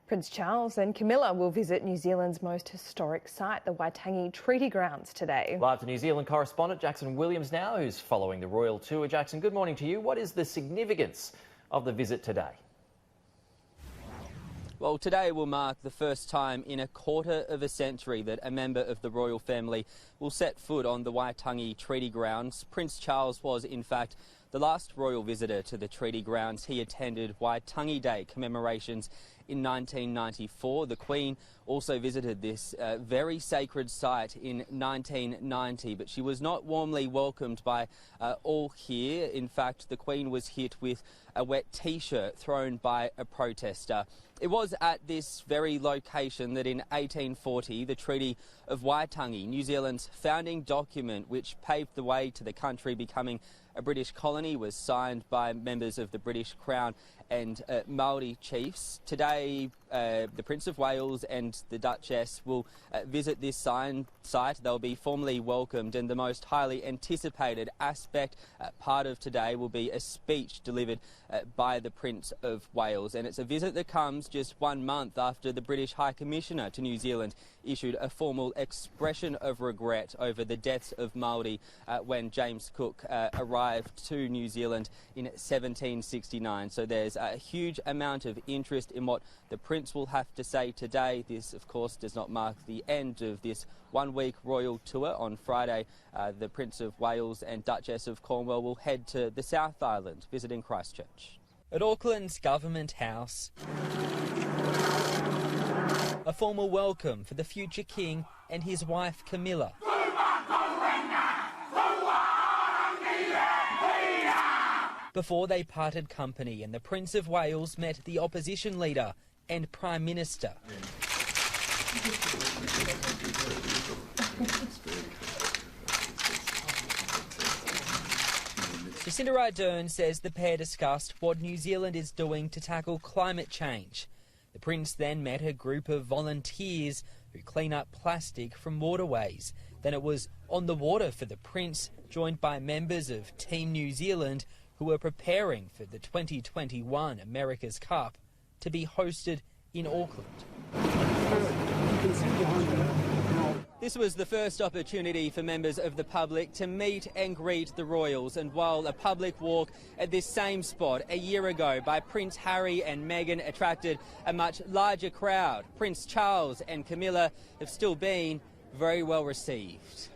Prince Charles and Camilla will visit New Zealand's most historic site, the Waitangi Treaty Grounds, today. Live to New Zealand correspondent Jackson Williams now, who's following the royal tour. Jackson, good morning to you. What is the significance of the visit today? Well, today will mark the first time in a quarter of a century that a member of the royal family will set foot on the Waitangi Treaty Grounds. Prince Charles was, in fact, the last royal visitor to the treaty grounds. He attended Waitangi Day commemorations in 1994. The Queen also visited this very sacred site in 1990, but she was not warmly welcomed by all here. In fact, the Queen was hit with a wet T-shirt thrown by a protester. It was at this very location that in 1840 the Treaty of Waitangi, New Zealand's founding document which paved the way to the country becoming a British colony, was signed by members of the British Crown and Māori chiefs. Today, the Prince of Wales and the Duchess will visit this site. They'll be formally welcomed, and the most highly anticipated aspect, part of today, will be a speech delivered by the Prince of Wales. And it's a visit that comes just 1 month after the British High Commissioner to New Zealand issued a formal expression of regret over the deaths of Māori when James Cook arrived to New Zealand in 1769. So there's a huge amount of interest in what the Prince will have to say today. This, of course, does not mark the end of this one-week royal tour. On Friday, the Prince of Wales and Duchess of Cornwall will head to the South Island, visiting Christchurch. At Auckland's Government House, a formal welcome for the future king and his wife Camilla. Before they parted company, and the Prince of Wales met the opposition leader and Prime Minister. Jacinda Ardern says the pair discussed what New Zealand is doing to tackle climate change. The Prince then met a group of volunteers who clean up plastic from waterways. Then it was on the water for the Prince, joined by members of Team New Zealand who were preparing for the 2021 America's Cup to be hosted in Auckland. This was the first opportunity for members of the public to meet and greet the royals, and while a public walk at this same spot a year ago by Prince Harry and Meghan attracted a much larger crowd, Prince Charles and Camilla have still been very well received.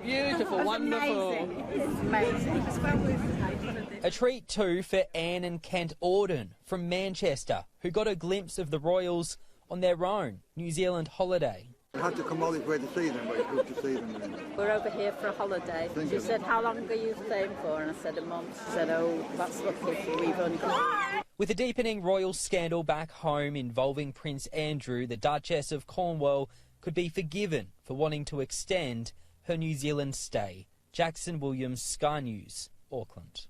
Beautiful, wonderful. Amazing. It's amazing. It's well worth it. A treat too for Anne and Kent Auden from Manchester, who got a glimpse of the royals on their own New Zealand holiday. I had to come all this way to see them, but it's good to see them. We're over here for a holiday. She said, "How long are you staying for?" And I said, "A month." She said, "Oh, that's lucky, we've only got..." With a deepening royal scandal back home involving Prince Andrew, the Duchess of Cornwall could be forgiven for wanting to extend her New Zealand stay. Jackson Williams, Sky News, Auckland.